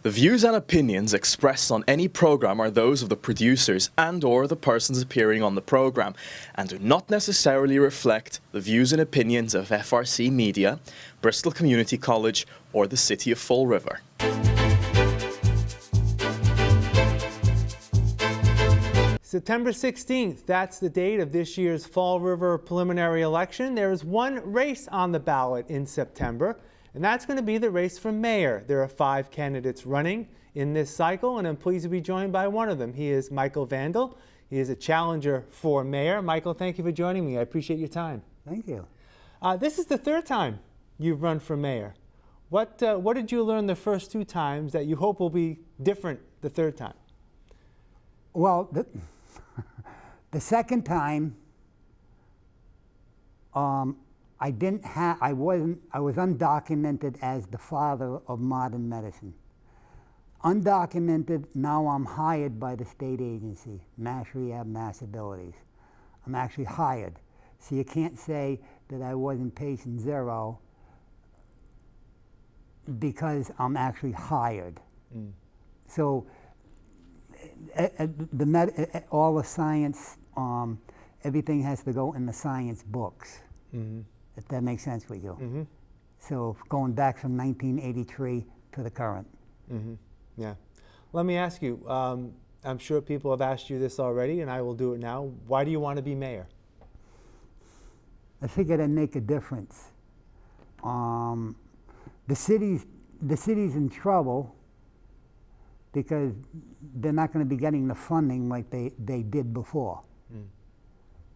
The views and opinions expressed on any program are those of the producers and/or the persons appearing on the program and do not necessarily reflect the views and opinions of FRCMedia, Bristol Community College, or the City of Fall River. September 16th, that's the date of this year's Fall River preliminary election. There is one race on the ballot in September, and that's going to be the race for mayor. There are 5 candidates running in this cycle, and I'm pleased to be joined by one of them. He is Michael Vandal. He is a challenger for mayor. Michael, thank you for joining me. I appreciate your time. Thank you. This is the 3rd time you've run for mayor. What did you learn the first 2 times that you hope will be different the 3rd time? Well, the second time, I was undocumented as the father of modern medicine. Undocumented, now I'm hired by the state agency, Mass Rehab, Mass Abilities. I'm actually hired. So you can't say that I wasn't patient zero because I'm actually hired. Mm. So all the science, everything has to go in the science books. Mm-hmm. If that makes sense with you. Mm-hmm. So going back from 1983 to the current. Mm-hmm. Yeah. Let me ask you, I'm sure people have asked you this already, and I will do it now. Why do you want to be mayor? I figured I'd make a difference. The city's in trouble because they're not going to be getting the funding like they did before.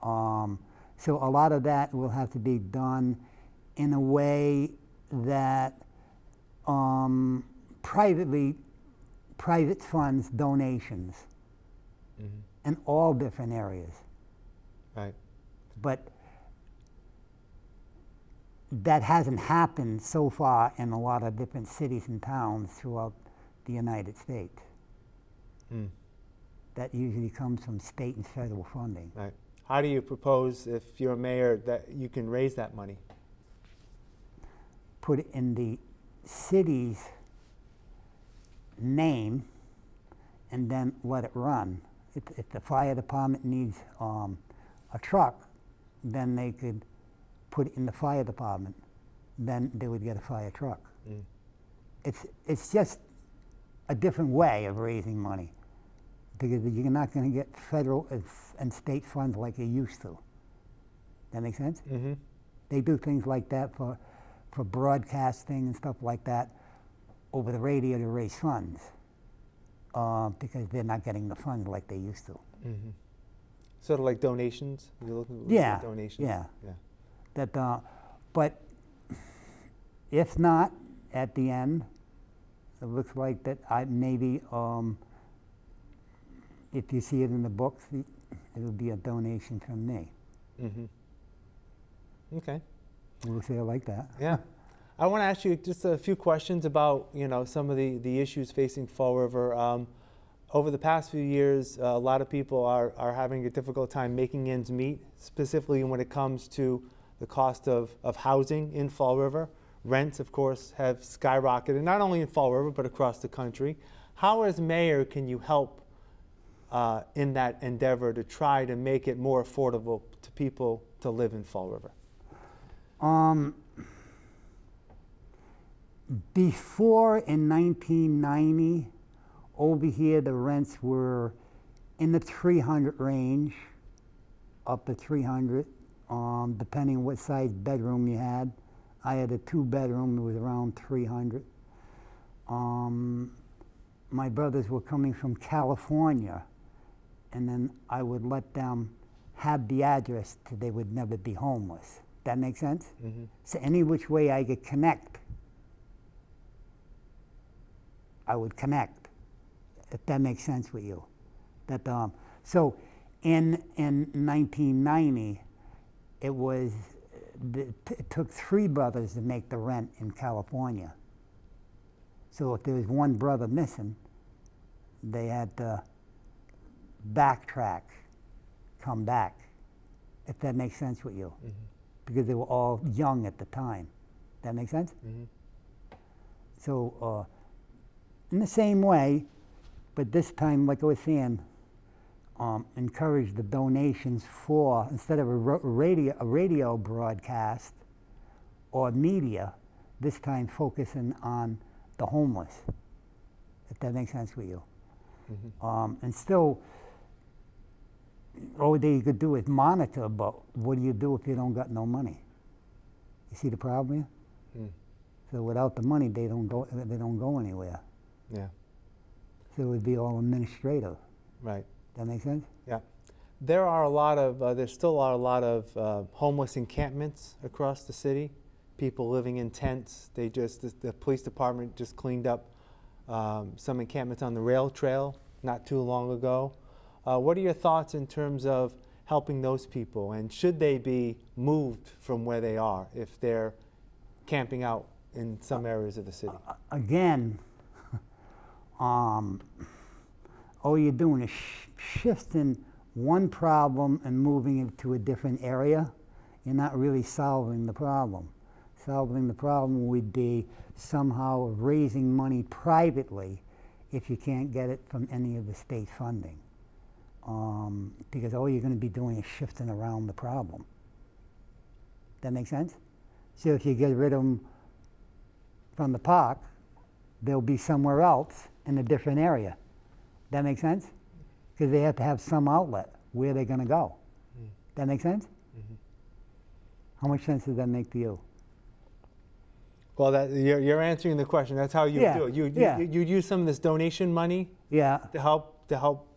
Mm. So a lot of that will have to be done in a way that private funds donations in all different areas. Right. But that hasn't happened so far in a lot of different cities and towns throughout the United States. Mm. That usually comes from state and federal funding. Right. How do you propose, if you're a mayor, that you can raise that money? Put it in the city's name and then let it run. If the fire department needs a truck, then they could put it in the fire department. Then they would get a fire truck. Mm. It's just a different way of raising money, because you're not going to get federal and state funds like you used to. That make sense? Mm-hmm. They do things like that for broadcasting and stuff like that over the radio to raise funds, because they're not getting the funds like they used to. Mm-hmm. Sort of like donations? You're looking yeah, at donations? Yeah. That, but if not, at the end, it looks like that maybe if you see it in the books, it will be a donation from me. Mm-hmm. Okay. We'll say it like that. Yeah. I want to ask you just a few questions about, some of the issues facing Fall River. Over the past few years, a lot of people are having a difficult time making ends meet, specifically when it comes to the cost of housing in Fall River. Rents, of course, have skyrocketed, not only in Fall River, but across the country. How, as mayor, can you help in that endeavor to try to make it more affordable to people to live in Fall River? Before, in 1990, over here the rents were in the 300 range, up to 300, depending what size bedroom you had. I had a 2-bedroom, it was around 300. My brothers were coming from California, and then I would let them have the address so they would never be homeless. That makes sense? Mm-hmm. So any which way I could connect, I would connect, if that makes sense with you. That so in 1990, it took 3 brothers to make the rent in California. So if there was one brother missing, they had to backtrack, come back, if that makes sense with you. Mm-hmm. Because they were all young at the time. That make sense? Mm-hmm. So in the same way, but this time, like I was saying, encourage the donations for, instead of a radio broadcast or media, this time focusing on the homeless, if that makes sense with you. And still, all they could do is monitor, but what do you do if you don't got no money? You see the problem here? So without the money, they don't go anywhere. Yeah. So it would be all administrative. Right. That make sense? Yeah. There are a lot of, there's still a lot of homeless encampments across the city. People living in tents. The police department just cleaned up some encampments on the rail trail not too long ago. What are your thoughts in terms of helping those people, and should they be moved from where they are if they're camping out in some areas of the city? Again, all you're doing is shifting one problem and moving it to a different area. You're not really solving the problem. Solving the problem would be somehow raising money privately if you can't get it from any of the state funding. Because all you're going to be doing is shifting around the problem. That make sense? So if you get rid of them from the park, they'll be somewhere else in a different area. That make sense? Because they have to have some outlet where they're going to go. That make sense? How much sense does that make to you? Well, you're answering the question. That's how you do it. You'd use some of this donation money to help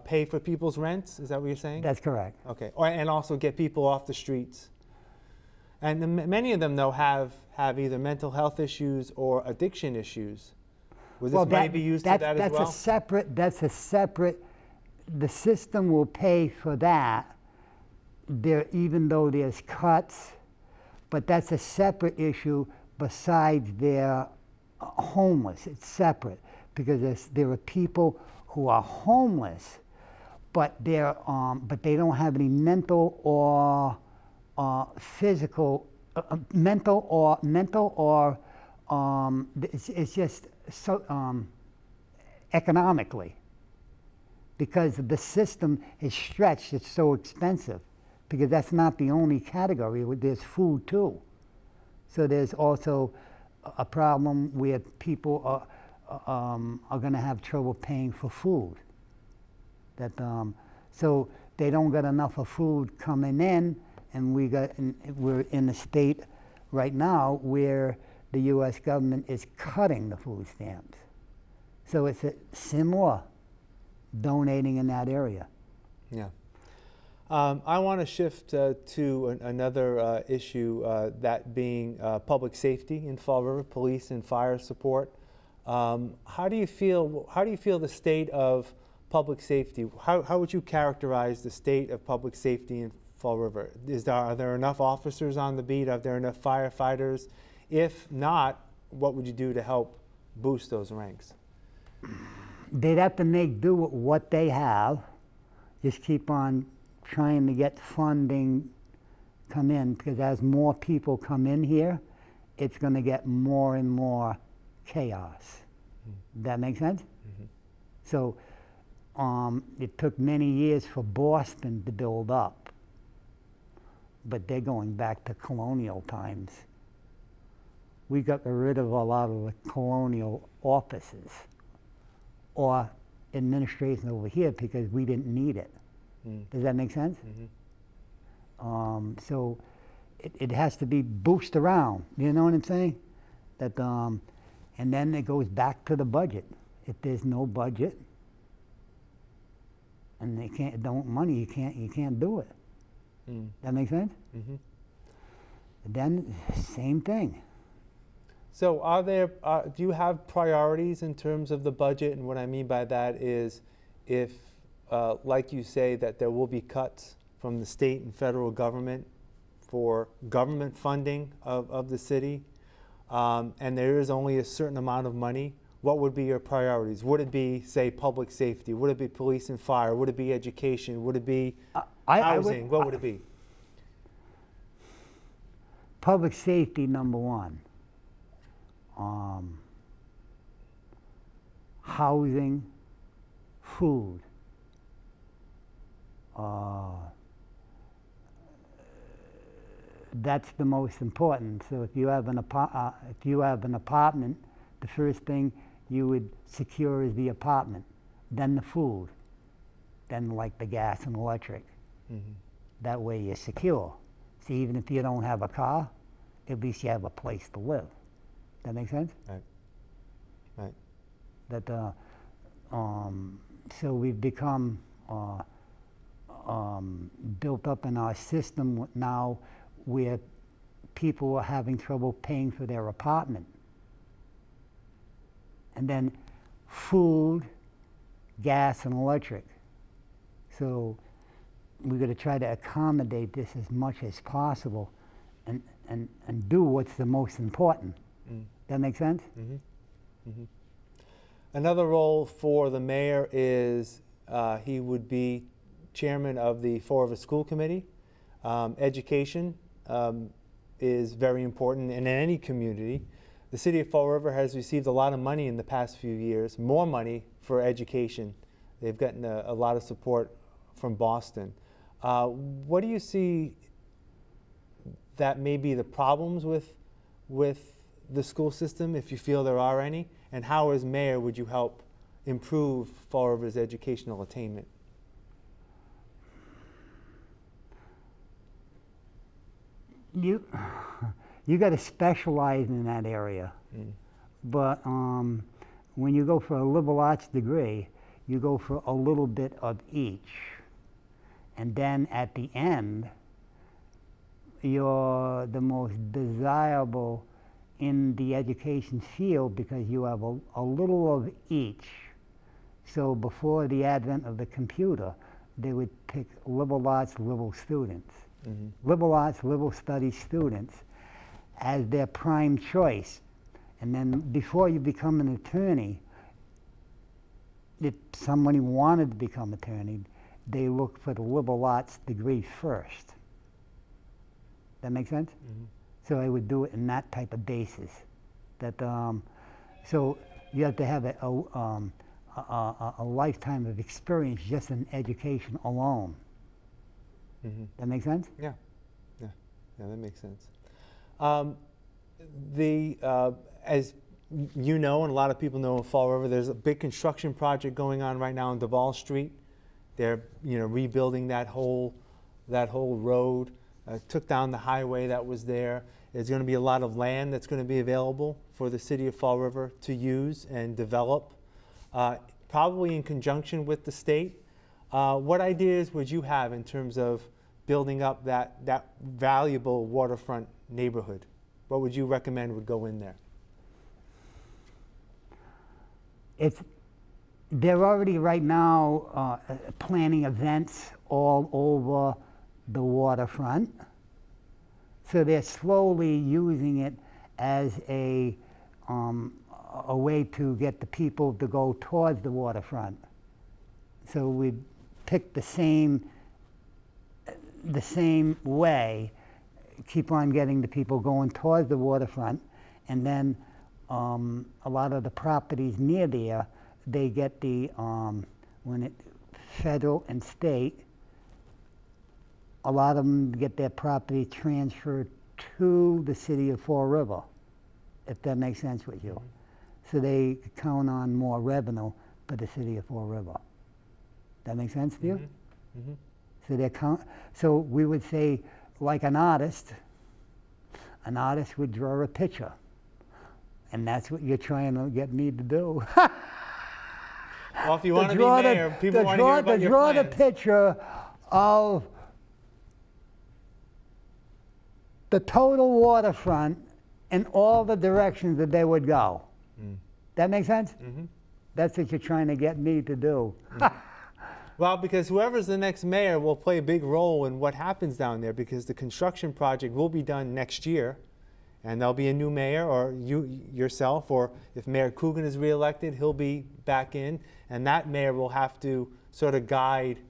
pay for people's rents. Is that what you're saying? That's correct. Okay, and also get people off the streets. And many of them, though, have either mental health issues or addiction issues. Would this money be used for that as well? That's a separate. The system will pay for that. Even though there's cuts, but that's a separate issue besides their homeless. It's separate because there are people who are homeless, but they don't have any mental or physical, it's just so economically, because the system is stretched. It's so expensive, because that's not the only category. There's food too. So there's also a problem where people are going to have trouble paying for food. So they don't get enough of food coming in, and we're in a state right now where the U.S. government is cutting the food stamps. So it's similar, donating in that area. Yeah. I want to shift to another issue, that being public safety in Fall River, police and fire support. How do you feel the state of public safety? How would you characterize the state of public safety in Fall River? Are there enough officers on the beat? Are there enough firefighters? If not, what would you do to help boost those ranks? They'd have to make do with what they have. Just keep on trying to get funding come in, because as more people come in here, it's going to get more and more chaos. That make sense? So it took many years for Boston to build up, but they're going back to colonial times. We got rid of a lot of the colonial offices or administration over here because we didn't need it. Does that make sense? So it has to be boosted around. You know what I'm saying? And then it goes back to the budget. If there's no budget and you can't do it. That make sense? Then same thing. So do you have priorities in terms of the budget? And what I mean by that is, if like you say, that there will be cuts from the state and federal government for government funding of the city, and there is only a certain amount of money, what would be your priorities? Would it be, say, public safety? Would it be police and fire? Would it be education? Would it be housing? What would it be? Public safety, number one. housing, food. That's the most important. So if you have an apartment, the first thing you would secure is the apartment, then the food, then like the gas and electric. Mm-hmm. That way you're secure. So even if you don't have a car, at least you have a place to live. That make sense? Right. Right. That so we've become built up in our system now where people are having trouble paying for their apartment. And then food, gas, and electric. So we're going to try to accommodate this as much as possible and do what's the most important. Mm. That make sense? Mm-hmm. Mm-hmm. Another role for the mayor is he would be chairman of the Fall River School Committee. Education is very important in any community. The city of Fall River has received a lot of money in the past few years, more money for education. They've gotten a lot of support from Boston. What do you see that may be the problems with the school system, if you feel there are any? And how, as mayor, would you help improve Fall River's educational attainment? You got to specialize in that area. Mm. But when you go for a liberal arts degree, you go for a little bit of each. And then at the end, you're the most desirable in the education field because you have a little of each. So before the advent of the computer, they would pick liberal arts, liberal students. Mm-hmm. Liberal arts, liberal studies students as their prime choice. And then before you become an attorney, if somebody wanted to become an attorney, they look for the liberal arts degree first. That make sense? Mm-hmm. So I would do it in that type of basis. That so you have to have a lifetime of experience just in education alone. Mm-hmm. That make sense? Yeah, that makes sense. As you know, and a lot of people know in Fall River, there's a big construction project going on right now on Duval Street. They're rebuilding that whole road. Took down the highway that was there. There's going to be a lot of land that's going to be available for the city of Fall River to use and develop, probably in conjunction with the state. What ideas would you have in terms of building up that valuable waterfront neighborhood? What would you recommend would go in there? They're already right now planning events all over the waterfront. So they're slowly using it as a way to get the people to go towards the waterfront. So we pick the same way, keep on getting the people going towards the waterfront, and then a lot of the properties near there, they get the federal and state, a lot of them get their property transferred to the city of Fall River, if that makes sense with you. So they count on more revenue for the city of Fall River. That make sense to you? Mm-hmm. So we would say, like an artist would draw a picture. And that's what you're trying to get me to do. Well, if you want to be mayor, people want to hear about your draw plans. the picture of the total waterfront in all the directions that they would go. Mm. That make sense? Mm-hmm. That's what you're trying to get me to do. Well, because whoever's the next mayor will play a big role in what happens down there, because the construction project will be done next year, and there'll be a new mayor, or yourself, or if Mayor Coogan is reelected, he'll be back in, and that mayor will have to sort of guide,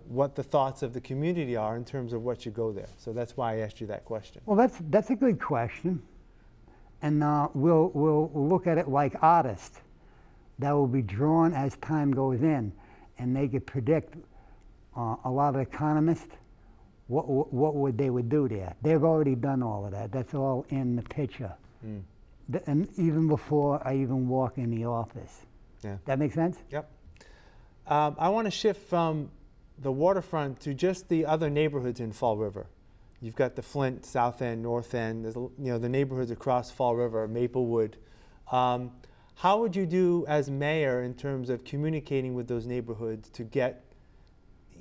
what the thoughts of the community are in terms of what should go there. So that's why I asked you that question. Well, that's a good question, and we'll look at it like artists. that will be drawn as time goes in, and they could predict a lot of economists what would they would do there. They've already done all of that. That's all in the picture. And even before I even walk in the office. Yeah. That make sense? Yep. I want to shift from the waterfront to just the other neighborhoods in Fall River. You've got the Flint, South End, North End. There's, the neighborhoods across Fall River, Maplewood. How would you do as mayor in terms of communicating with those neighborhoods to get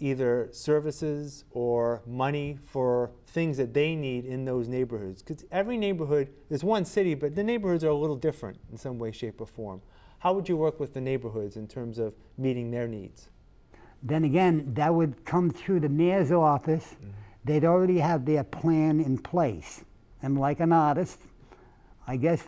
either services or money for things that they need in those neighborhoods? Because every neighborhood is one city, but the neighborhoods are a little different in some way, shape, or form. How would you work with the neighborhoods in terms of meeting their needs? Then again, that would come through the mayor's office. They'd already have their plan in place. And like an artist, I guess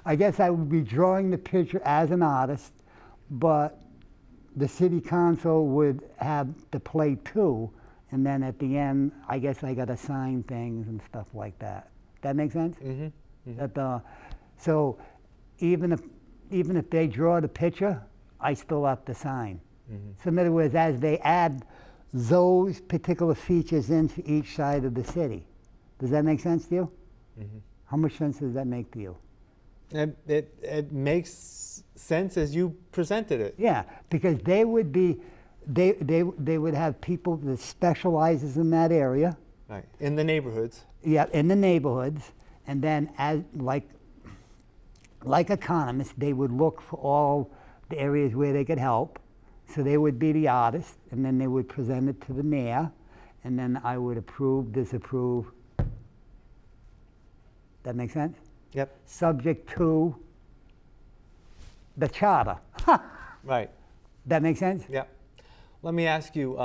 I guess I would be drawing the picture as an artist, but the city council would have to play too, and then at the end, I guess I got to sign things and stuff like that. That make sense? That, so even if they draw the picture, I still have to sign. So in other words, as they add those particular features into each side of the city. Does that make sense to you? How much sense does that make to you? It makes sense as you presented it. Yeah, because they would be, they would have people that specializes in that area. Right, in the neighborhoods. Yeah, in the neighborhoods, and then as like economists, they would look for all the areas where they could help. So they would be the artist, and then they would present it to the mayor, and then I would approve, disapprove. That make sense? Yep. Subject to the charter. Right. That make sense? Yep. Let me ask you,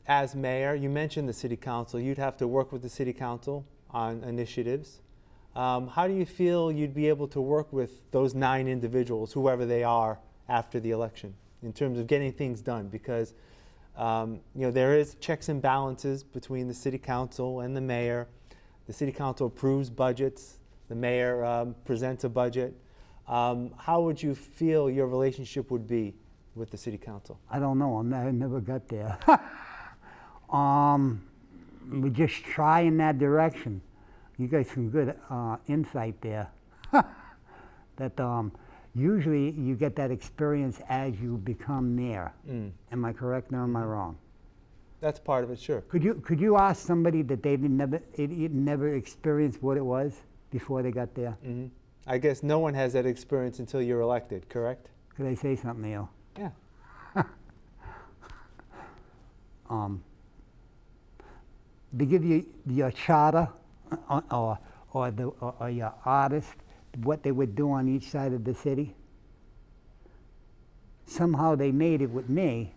as mayor, you mentioned the city council. You'd have to work with the city council on initiatives. How do you feel you'd be able to work with those 9 individuals, whoever they are, after the election, in terms of getting things done? Because there is checks and balances between the city council and the mayor. The city council approves budgets. The mayor presents a budget. How would you feel your relationship would be with the city council? I don't know. I never got there. We just try in that direction. You got some good insight there. That usually you get that experience as you become mayor. Am I correct or am I wrong? That's part of it, sure. Could you ask somebody that they've never experienced what it was before they got there? I guess no one has that experience until you're elected, correct? Could I say something to you? Yeah. They give you your charter or your artist, what they would do on each side of the city. Somehow they made it with me.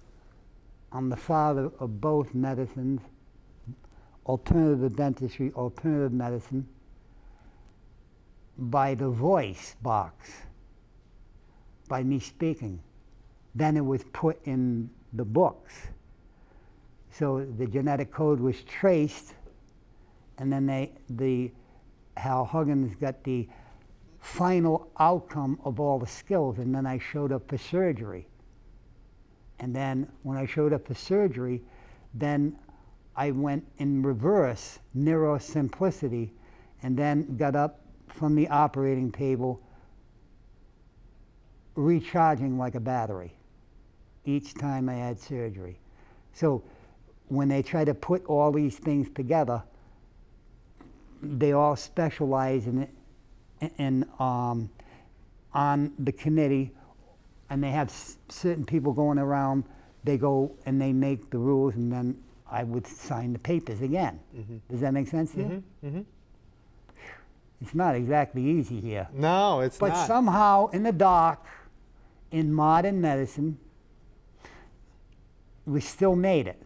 I'm the father of both medicines, alternative dentistry, alternative medicine, by the voice box, by me speaking. Then it was put in the books. So the genetic code was traced, and then Hal Huggins got the final outcome of all the skills, and then I showed up for surgery. And then when I showed up for surgery, then I went in reverse, neurosimplicity, and then got up from the operating table recharging like a battery each time I had surgery. So when they try to put all these things together, they all specialize in it, on the committee, and they have certain people going around. They go and they make the rules, and then I would sign the papers again. Does that make sense to you? It's not exactly easy here. No, it's not. But somehow in the dark, in modern medicine, we still made it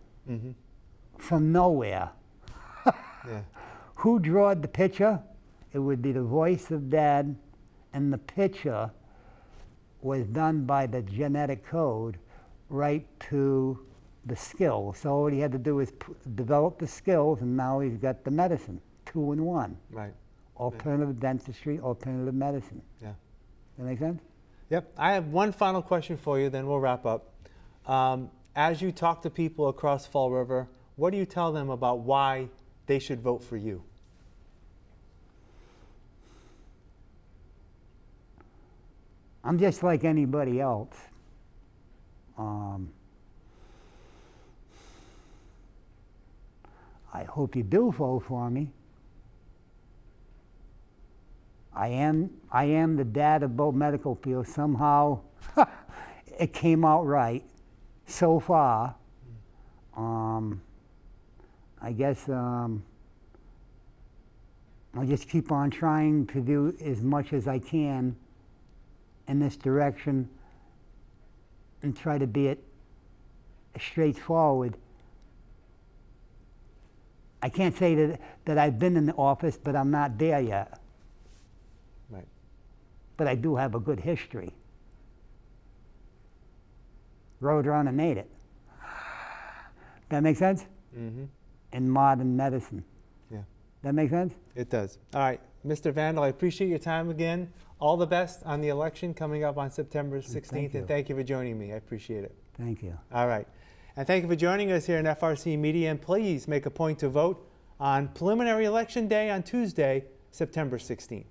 from nowhere. Yeah. Who drawed the picture? It would be the voice of Dad, and the picture was done by the genetic code right to the skills. So all he had to do is develop the skills, and now he's got the medicine, 2 in 1. Right. Alternative dentistry, alternative medicine. Yeah. That make sense? Yep. I have one final question for you, then we'll wrap up. As you talk to people across Fall River, what do you tell them about why they should vote for you? I'm just like anybody else. I hope you do vote for me. I am the dad of both medical fields. Somehow it came out right so far. I guess I'll just keep on trying to do as much as I can in this direction and try to be it straightforward. I can't say that I've been in the office, but I'm not there yet. Right. But I do have a good history. Roadrunner made it. That make sense? Mm-hmm. In modern medicine. Yeah. That make sense? It does. All right. Mr. Vandal, I appreciate your time again. All the best on the election coming up on September 16th. And thank you for joining me. I appreciate it. Thank you. All right. And thank you for joining us here in FRC Media. And please make a point to vote on preliminary election day on Tuesday, September 16th.